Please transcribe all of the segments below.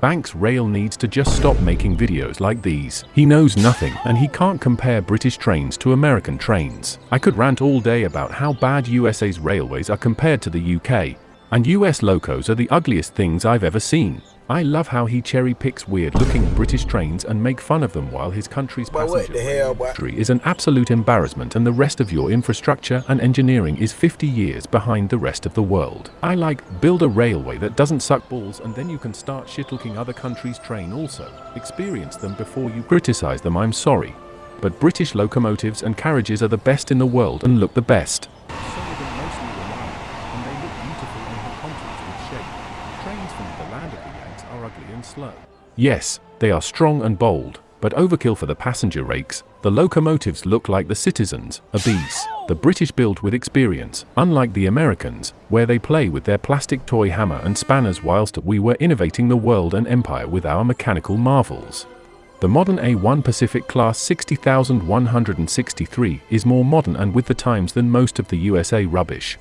Banks Rail needs to just stop making videos like these. He knows nothing, and he can't compare British trains to American trains. I could rant all day about how bad USA's railways are compared to the UK, and US locos are the ugliest things I've ever seen. I love how he cherry-picks weird-looking British trains and make fun of them while his country's passenger industry is an absolute embarrassment and the rest of your infrastructure and engineering is 50 years behind the rest of the world. I like, build a railway that doesn't suck balls and then you can start shit-looking other countries' train also. Experience them before you criticize them, I'm sorry. But British locomotives and carriages are the best in the world and look the best. Slow. Yes, they are strong and bold, but overkill for the passenger rakes. The locomotives look like the citizens, a beast. The British built with experience, unlike the Americans, where they play with their plastic toy hammer and spanners whilst we were innovating the world and empire with our mechanical marvels. The modern A1 Pacific Class 60,163 is more modern and with the times than most of the USA rubbish.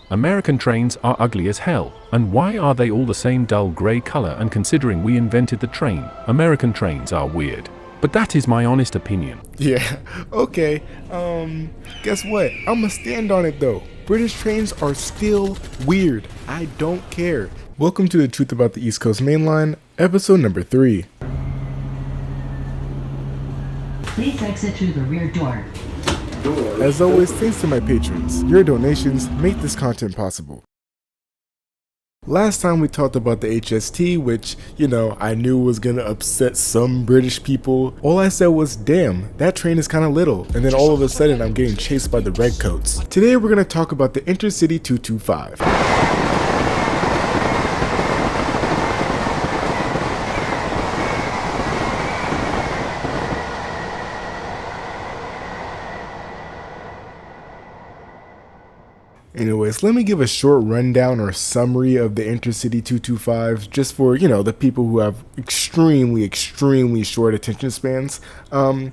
American trains are ugly as hell, and why are they all the same dull grey color? And considering we invented the train, American trains are weird. But that is my honest opinion. Yeah, okay. Guess what? I'ma stand on it though. British trains are still weird. I don't care. Welcome to The Truth About the East Coast Mainline, episode number 3. Please exit through the rear door. As always, thanks to my patrons. Your donations make this content possible. Last time we talked about the HST, which, I knew was gonna upset some British people. All I said was, damn, that train is kinda little. And then all of a sudden, I'm getting chased by the redcoats. Today, we're gonna talk about the Intercity 225. Anyways, let me give a short rundown or summary of the Intercity 225 just for, the people who have extremely short attention spans. The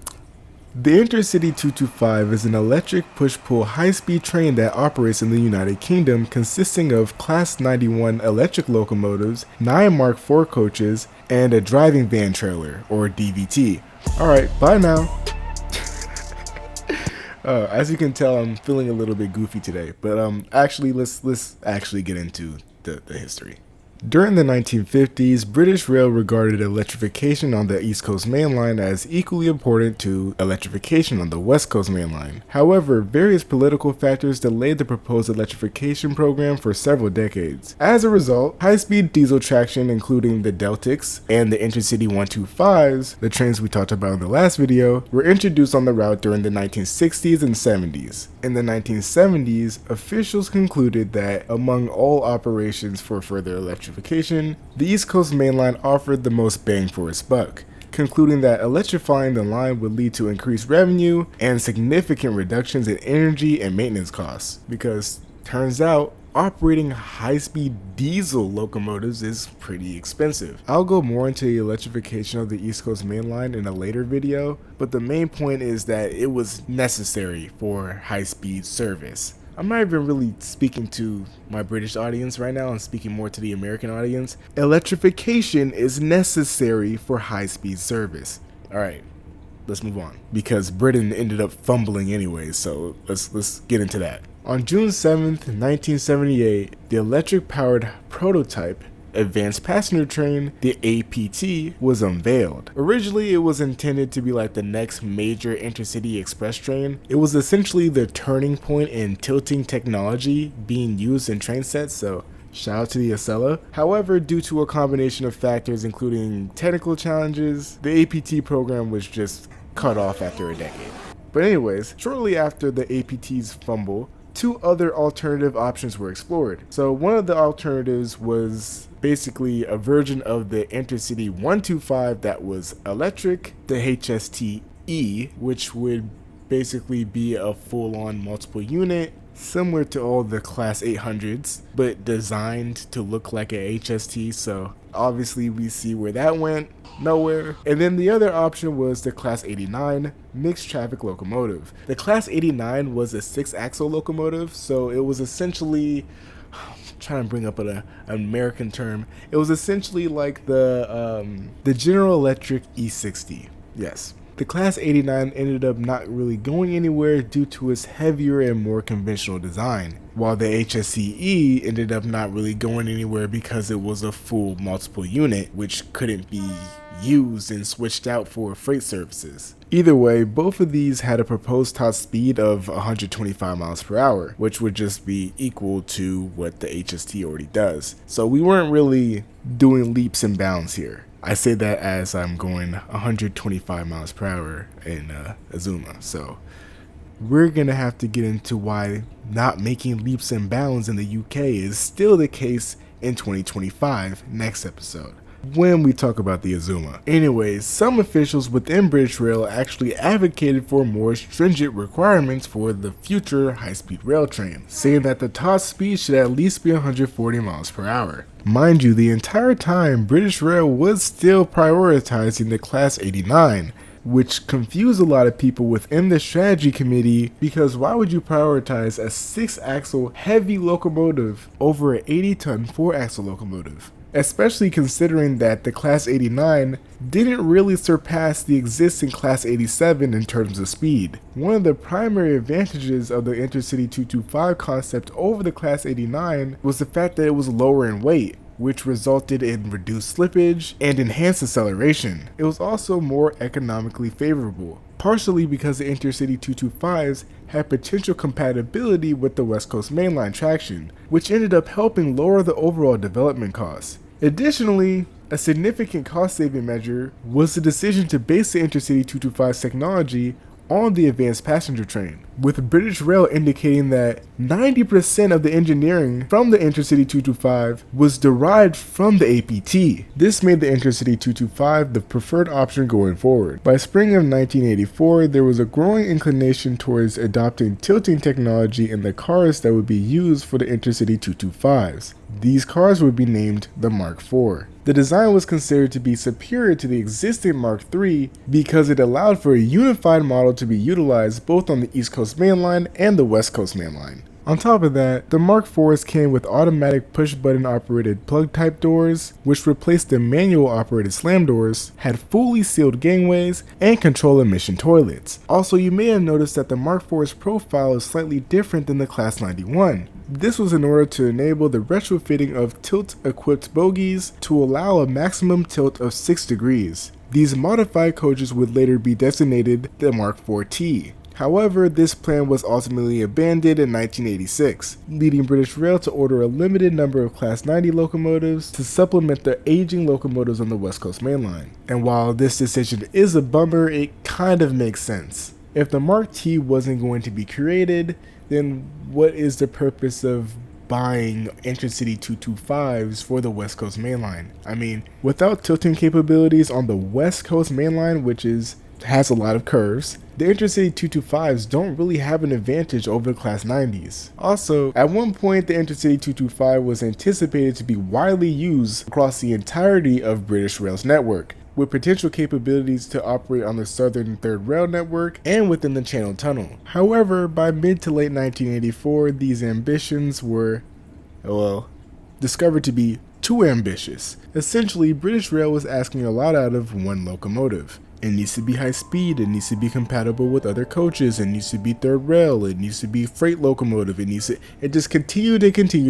Intercity 225 is an electric push-pull high-speed train that operates in the United Kingdom, consisting of Class 91 electric locomotives, 9 Mark IV coaches, and a driving van trailer, or DVT. Alright, bye now. As you can tell, I'm feeling a little bit goofy today, but actually, let's actually get into the history. During the 1950s, British Rail regarded electrification on the East Coast Mainline as equally important to electrification on the West Coast Mainline. However, various political factors delayed the proposed electrification program for several decades. As a result, high-speed diesel traction, including the Deltics and the Intercity 125s, the trains we talked about in the last video, were introduced on the route during the 1960s and 70s. In the 1970s, officials concluded that among all operations for further electrification, the East Coast Mainline offered the most bang for its buck, concluding that electrifying the line would lead to increased revenue and significant reductions in energy and maintenance costs, because turns out operating high-speed diesel locomotives is pretty expensive. I'll go more into the electrification of the East Coast Mainline in a later video, but the main point is that it was necessary for high-speed service. I'm not even really speaking to my British audience right now, I'm speaking more to the American audience. Electrification is necessary for high-speed service. Alright, let's move on, because Britain ended up fumbling anyways, so let's get into that. On June 7th, 1978, the electric-powered prototype Advanced Passenger Train, the APT, was unveiled. Originally, it was intended to be like the next major intercity express train. It was essentially the turning point in tilting technology being used in train sets, so shout out to the Acela. However, due to a combination of factors including technical challenges, the APT program was just cut off after a decade. But anyways, shortly after the APT's fumble, 2 other alternative options were explored. So one of the alternatives was basically a version of the Intercity 125 that was electric, the HST-E, which would basically be a full-on multiple unit, similar to all the Class 800s, but designed to look like a HST, so obviously we see where that went. Nowhere. And then the other option was the Class 89 mixed traffic locomotive. The Class 89 was a 6-axle locomotive, so it was essentially trying to bring up an American term. It was essentially like the General Electric E60. Yes. The Class 89 ended up not really going anywhere due to its heavier and more conventional design, while the HSCE ended up not really going anywhere because it was a full multiple unit, which couldn't be used and switched out for freight services. Either way, both of these had a proposed top speed of 125 miles per hour, which would just be equal to what the HST already does. So we weren't really doing leaps and bounds here. I say that as I'm going 125 miles per hour in Azuma. So we're going to have to get into why not making leaps and bounds in the UK is still the case in 2025 next episode, when we talk about the Azuma. Anyways, some officials within British Rail actually advocated for more stringent requirements for the future high-speed rail train, saying that the top speed should at least be 140 miles per hour. Mind you, the entire time British Rail was still prioritizing the Class 89, which confused a lot of people within the strategy committee, because why would you prioritize a 6-axle heavy locomotive over an 80-ton 4-axle locomotive? Especially considering that the Class 89 didn't really surpass the existing Class 87 in terms of speed. One of the primary advantages of the Intercity 225 concept over the Class 89 was the fact that it was lower in weight, which resulted in reduced slippage and enhanced acceleration. It was also more economically favorable, partially because the Intercity 225s had potential compatibility with the West Coast Mainline traction, which ended up helping lower the overall development costs. Additionally, a significant cost-saving measure was the decision to base the Intercity 225's technology on the advanced passenger train, with British Rail indicating that 90% of the engineering from the Intercity 225 was derived from the APT. This made the Intercity 225 the preferred option going forward. By spring of 1984, there was a growing inclination towards adopting tilting technology in the cars that would be used for the Intercity 225s. These cars would be named the Mark IV. The design was considered to be superior to the existing Mark III because it allowed for a unified model to be utilized both on the East Coast Mainline and the West Coast Mainline. On top of that, the Mark IVs came with automatic push-button operated plug-type doors, which replaced the manual operated slam doors, had fully sealed gangways, and control emission toilets. Also, you may have noticed that the Mark IV's profile is slightly different than the Class 91. This was in order to enable the retrofitting of tilt-equipped bogies to allow a maximum tilt of 6 degrees. These modified coaches would later be designated the Mark IV-T. However, this plan was ultimately abandoned in 1986, leading British Rail to order a limited number of Class 90 locomotives to supplement the aging locomotives on the West Coast Mainline. And while this decision is a bummer, it kind of makes sense. If the Mark T wasn't going to be created, then what is the purpose of buying Intercity 225s for the West Coast Mainline? I mean, without tilting capabilities on the West Coast Mainline, which has a lot of curves, the Intercity 225s don't really have an advantage over the Class 90s. Also, at one point the Intercity 225 was anticipated to be widely used across the entirety of British Rail's network, with potential capabilities to operate on the Southern Third Rail network and within the Channel Tunnel. However, by mid to late 1984, these ambitions were, discovered to be too ambitious. Essentially, British Rail was asking a lot out of one locomotive. It needs to be high speed, it needs to be compatible with other coaches, it needs to be third rail, it needs to be freight locomotive, it just continued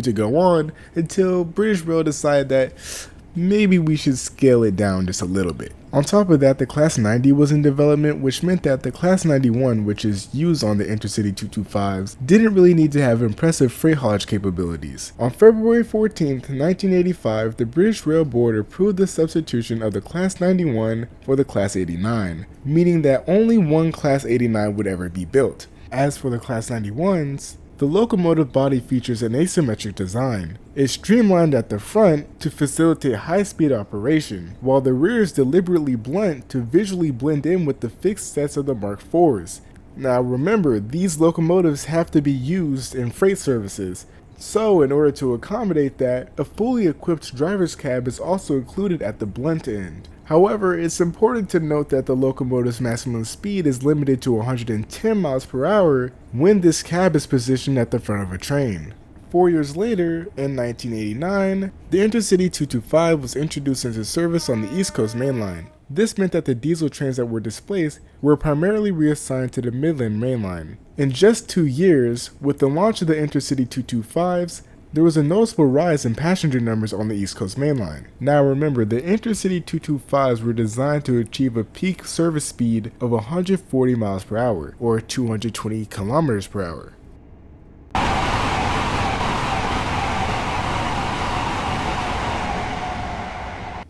to go on until British Rail decided that maybe we should scale it down just a little bit. On top of that, the Class 90 was in development, which meant that the Class 91, which is used on the Intercity 225s, didn't really need to have impressive freight haulage capabilities. On February 14th, 1985, the British Rail Board approved the substitution of the Class 91 for the Class 89, meaning that only one Class 89 would ever be built. As for the Class 91s, the locomotive body features an asymmetric design. It's streamlined at the front to facilitate high-speed operation, while the rear is deliberately blunt to visually blend in with the fixed sets of the Mark IVs. Now remember, these locomotives have to be used in freight services, so in order to accommodate that, a fully equipped driver's cab is also included at the blunt end. However, it's important to note that the locomotive's maximum speed is limited to 110 miles per hour when this cab is positioned at the front of a train. 4 years later, in 1989, the Intercity 225 was introduced into service on the East Coast Mainline. This meant that the diesel trains that were displaced were primarily reassigned to the Midland Mainline. In just 2 years, with the launch of the Intercity 225s, there was a noticeable rise in passenger numbers on the East Coast Mainline. Now remember, the Intercity 225s were designed to achieve a peak service speed of 140 miles per hour, or 220 kilometers per hour.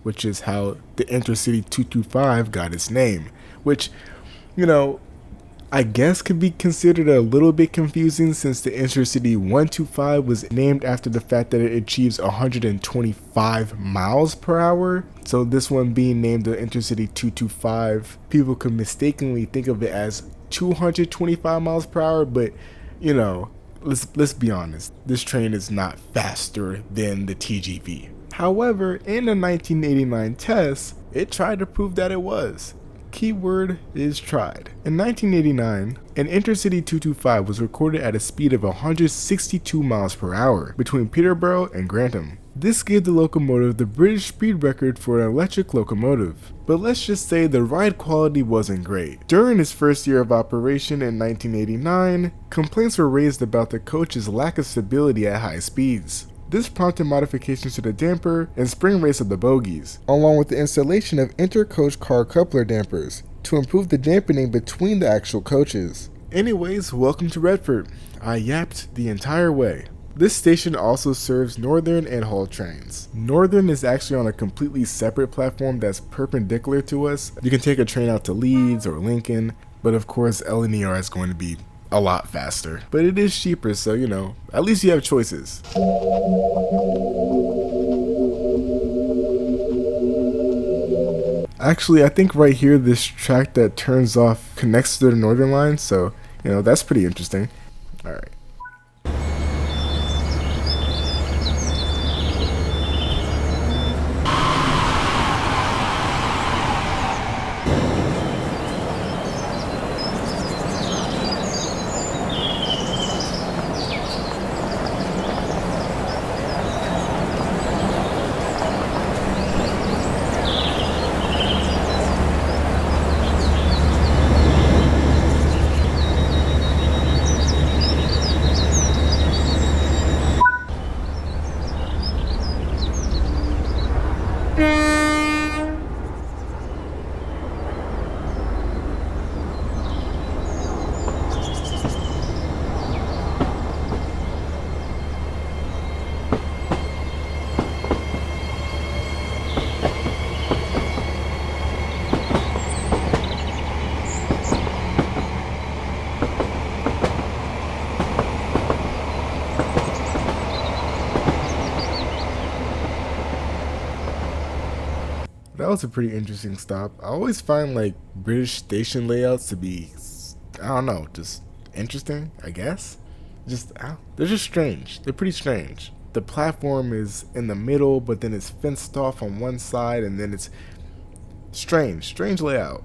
Which is how the Intercity 225 got its name, which, I guess could be considered a little bit confusing since the Intercity 125 was named after the fact that it achieves 125 miles per hour. So this one being named the Intercity 225, people could mistakenly think of it as 225 miles per hour, but let's be honest, this train is not faster than the TGV. However, in the 1989 test, it tried to prove that it was. Keyword is tried. In 1989, an Intercity 225 was recorded at a speed of 162 miles per hour between Peterborough and Grantham. This gave the locomotive the British speed record for an electric locomotive. But let's just say the ride quality wasn't great. During its first year of operation in 1989, complaints were raised about the coach's lack of stability at high speeds. This prompted modifications to the damper and spring rates of the bogies, along with the installation of intercoach car coupler dampers to improve the dampening between the actual coaches. Anyways, welcome to Redford. I yapped the entire way. This station also serves Northern and Hull trains. Northern is actually on a completely separate platform that's perpendicular to us. You can take a train out to Leeds or Lincoln, but of course LNER is going to be a lot faster, but it is cheaper, so at least you have choices. Actually, I think right here this track that turns off connects to the Northern line, so that's pretty interesting. All right. That was a pretty interesting stop. I always find British station layouts to be, just interesting, I guess. They're just strange. They're pretty strange. The platform is in the middle, but then it's fenced off on one side, and then it's strange layout.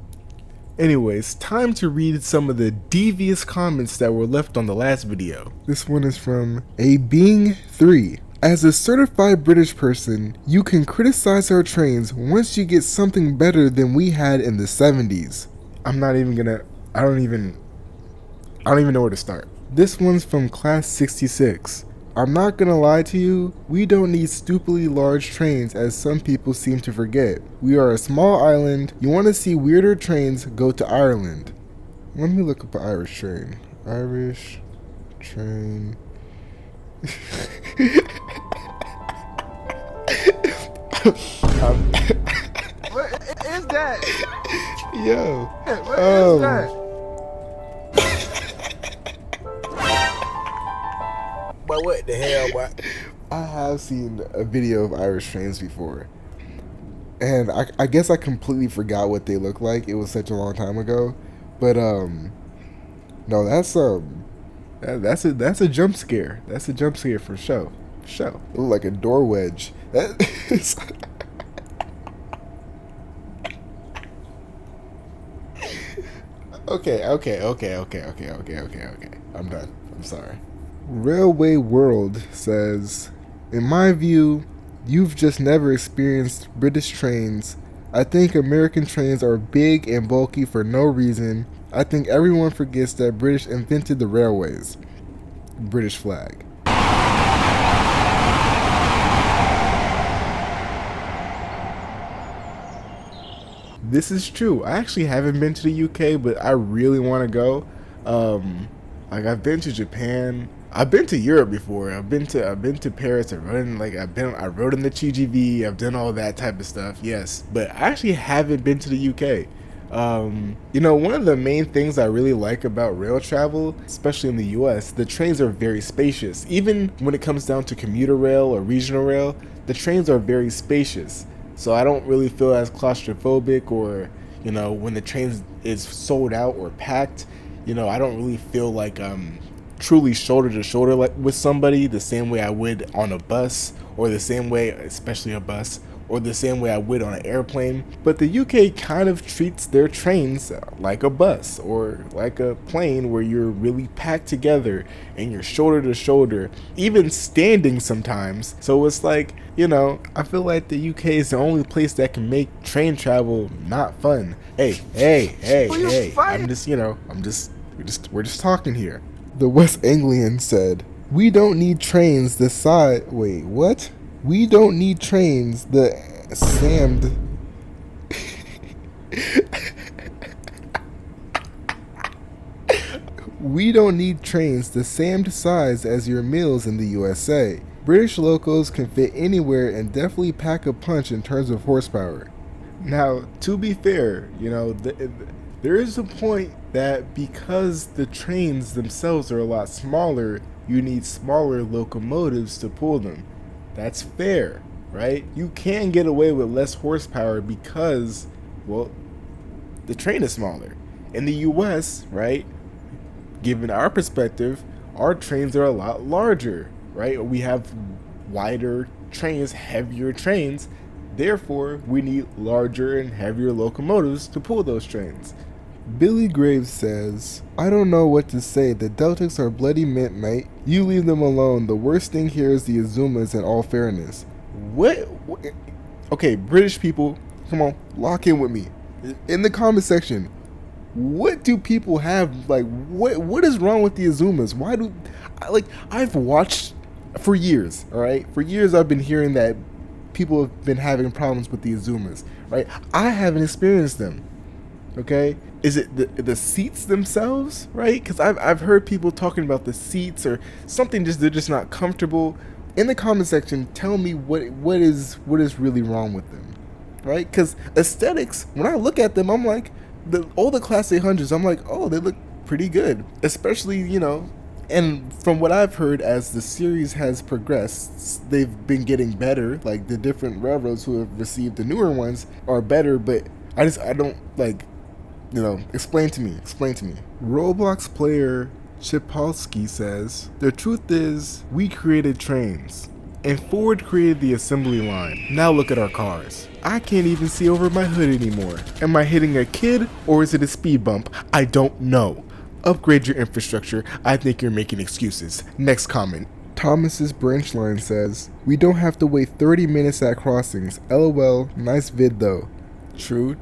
Anyways, time to read some of the devious comments that were left on the last video. This one is from A Being 3. As a certified British person, you can criticize our trains once you get something better than we had in the 70s. I don't even know where to start. This one's from Class 66. I'm not gonna lie to you, we don't need stupidly large trains as some people seem to forget. We are a small island, you wanna see weirder trains, go to Ireland. Let me look up an Irish train. Irish train. What is that? Yo. What is that? But what the hell, boy? I have seen a video of Irish trains before, and I guess I completely forgot what they look like. It was such a long time ago, but no, that's a jump scare. That's a jump scare for sure. It looked like a door wedge. That is. Okay. I'm done. I'm sorry. Railway World says, in my view, you've just never experienced British trains. I think American trains are big and bulky for no reason. I think everyone forgets that British invented the railways. British flag. This is true. I actually haven't been to the UK, but I really want to go. Like I've been to Japan. I've been to Europe before. I've been to Paris. I rode in the TGV. I've done all that type of stuff. Yes, but I actually haven't been to the UK. You know, one of the main things I really like about rail travel, especially in the US, the trains are very spacious. Even when it comes down to commuter rail or regional rail, the trains are very spacious. So I don't really feel as claustrophobic, or, you know, when the train is sold out or packed, you know, I don't really feel like truly shoulder to shoulder like with somebody the same way I would on a bus, or the same way, especially a bus, or the same way I would on an airplane. But the UK kind of treats their trains like a bus or like a plane, where you're really packed together and you're shoulder to shoulder, even standing sometimes. So it's like, you know, I feel like the UK is the only place that can make train travel not fun. Hey, I'm just, you know, we're just talking here. The West Anglian said, we don't need trains the size, wait, what? We don't need trains the sammed. We don't need trains the same size as your meals in the USA. British locals can fit anywhere and definitely pack a punch in terms of horsepower. Now, to be fair, you know, there is a point that because the trains themselves are a lot smaller, you need smaller locomotives to pull them. That's fair, right? You can get away with less horsepower because, well, the train is smaller. In the US, right, given our perspective, our trains are a lot larger, right? We have wider trains, heavier trains. Therefore, we need larger and heavier locomotives to pull those trains. Billy Graves says, I don't know what to say. The Deltics are bloody mint, mate. You leave them alone. The worst thing here is the Azumas, in all fairness. What? Okay, British people, come on, lock in with me. In the comment section, what do people have, like, what is wrong with the Azumas? Why do, like, I've watched for years, all right? For years I've been hearing that people have been having problems with the Azumas, right? I haven't experienced them, okay? Is it the seats themselves, right? Because I've heard people talking about the seats or something, just they're just not comfortable. In the comment section, tell me what is really wrong with them, right? Because aesthetics, when I look at them, I'm like, all the Class 800s, I'm like, oh, they look pretty good. Especially, you know, and from what I've heard, as the series has progressed, they've been getting better. Like the different railroads who have received the newer ones are better, but I don't like. You know, explain to me. Roblox player Chipolsky says, the truth is, we created trains, and Ford created the assembly line. Now look at our cars. I can't even see over my hood anymore. Am I hitting a kid, or is it a speed bump? I don't know. Upgrade your infrastructure. I think you're making excuses. Next comment. Thomas's branch line says, we don't have to wait 30 minutes at crossings. LOL, nice vid though. True.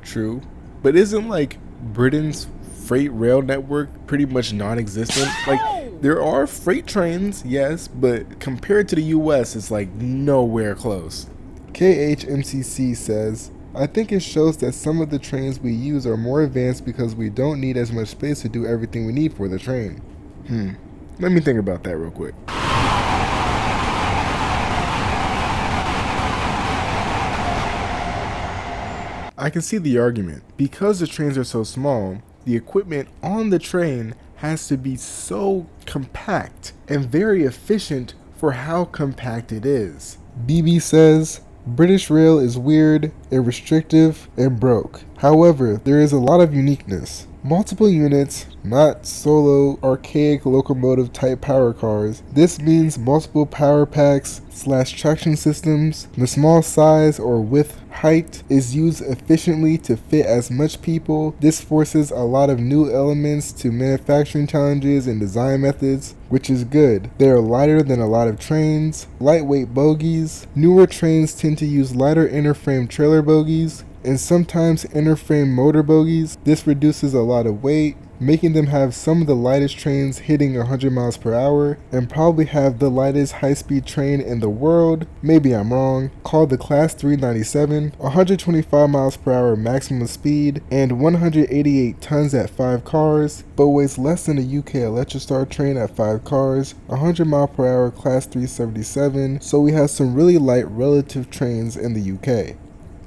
But isn't like Britain's freight rail network pretty much non-existent? Like, there are freight trains, yes, but compared to the US, it's like nowhere close. KHMCC says, I think it shows that some of the trains we use are more advanced because we don't need as much space to do everything we need for the train. Let me think about that real quick. I can see the argument. Because the trains are so small, the equipment on the train has to be so compact and very efficient for how compact it is. BB says, British rail is weird and restrictive and broke. However, there is a lot of uniqueness. Multiple units, not solo, archaic locomotive type power cars. This means multiple power packs / traction systems. The small size or width height is used efficiently to fit as much people. This forces a lot of new elements to manufacturing challenges and design methods, which is good. They are lighter than a lot of trains, lightweight bogies. Newer trains tend to use lighter inner frame trailer bogies and sometimes inner frame motor bogies. This reduces a lot of weight, making them have some of the lightest trains hitting 100 miles per hour, and probably have the lightest high-speed train in the world, maybe I'm wrong, called the Class 397, 125 miles per hour maximum speed, and 188 tons at 5 cars, but weighs less than a UK Electrostar train at 5 cars, 100 mile per hour Class 377, so we have some really light relative trains in the UK.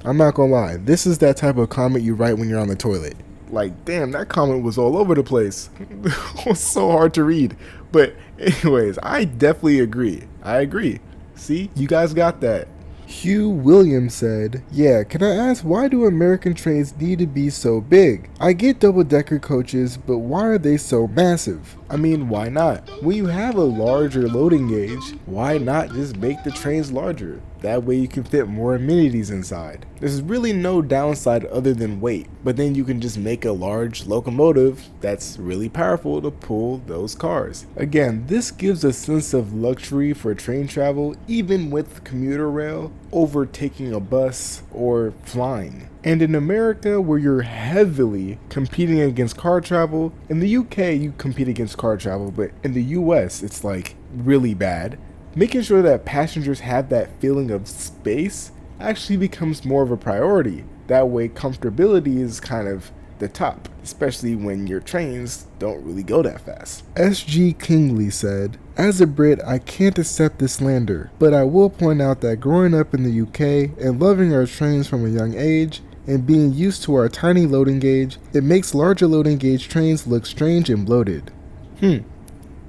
I'm not gonna lie, this is that type of comment you write when you're on the toilet. Like, damn, that comment was all over the place. It was so hard to read. But anyways, I definitely agree. I agree. See, you guys got that. Hugh Williams said, yeah, can I ask, why do American trains need to be so big? I get double-decker coaches, but why are they so massive? I mean, why not? When you have a larger loading gauge, why not just make the trains larger? That way you can fit more amenities inside. There's really no downside other than weight, but then you can just make a large locomotive that's really powerful to pull those cars. Again, this gives a sense of luxury for train travel, even with commuter rail, over taking a bus or flying. And in America, where you're heavily competing against car travel, in the UK you compete against car travel, but in the US it's like really bad. Making sure that passengers have that feeling of space actually becomes more of a priority. That way comfortability is kind of the top, especially when your trains don't really go that fast. S.G. Kingley said, as a Brit, I can't accept this slander, but I will point out that growing up in the UK and loving our trains from a young age, and being used to our tiny loading gauge, it makes larger loading gauge trains look strange and bloated.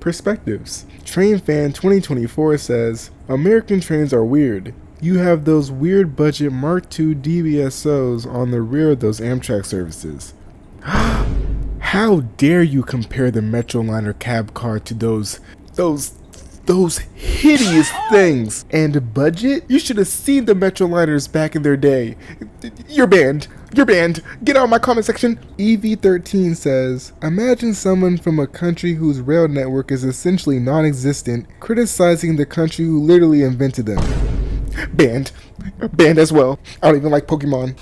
Perspectives. Train Fan 2024 says, American trains are weird. You have those weird budget Mark II DBSOs on the rear of those Amtrak services. How dare you compare the Metroliner cab car to those hideous things. And budget? You should have seen the Metroliners back in their day. You're banned. You're banned. Get out of my comment section. EV13 says, imagine someone from a country whose rail network is essentially non-existent criticizing the country who literally invented them. Banned. Banned as well. I don't even like Pokemon.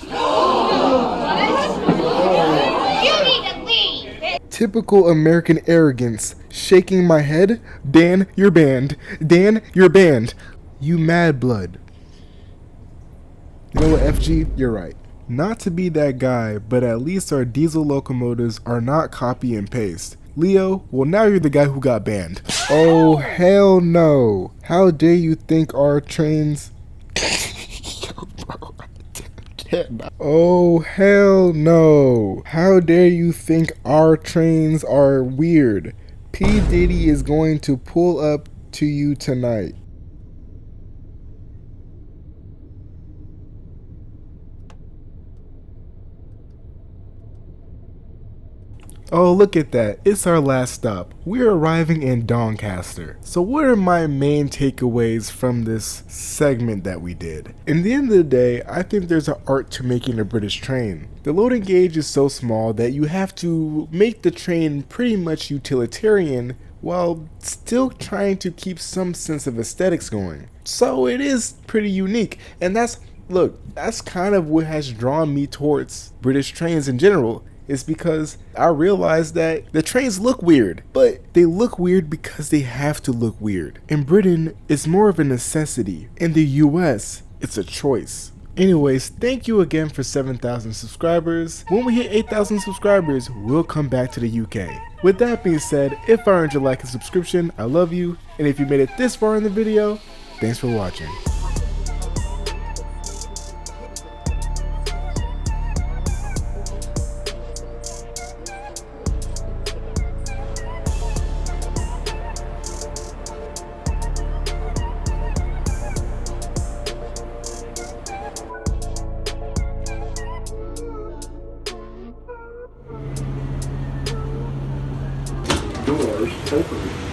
Typical American arrogance. Shaking my head. Dan, you're banned. Dan, you're banned. You mad blood. You know what, FG? You're right. Not to be that guy, but at least our diesel locomotives are not copy and paste. Leo, well now you're the guy who got banned. Oh, hell no. How dare you think our trains... Oh, hell no. How dare you think our trains are weird? P. Diddy is going to pull up to you tonight. Oh, look at that. It's our last stop. We're arriving in Doncaster. So what are my main takeaways from this segment that we did? In the end of the day, I think there's an art to making a British train. The loading gauge is so small that you have to make the train pretty much utilitarian while still trying to keep some sense of aesthetics going. So it is pretty unique. And that's kind of what has drawn me towards British trains in general. Is because I realized that the trains look weird, but they look weird because they have to look weird. In Britain, it's more of a necessity. In the US, it's a choice. Anyways, thank you again for 7,000 subscribers. When we hit 8,000 subscribers, we'll come back to the UK. With that being said, if I earned your like and subscription, I love you. And if you made it this far in the video, thanks for watching. doors open.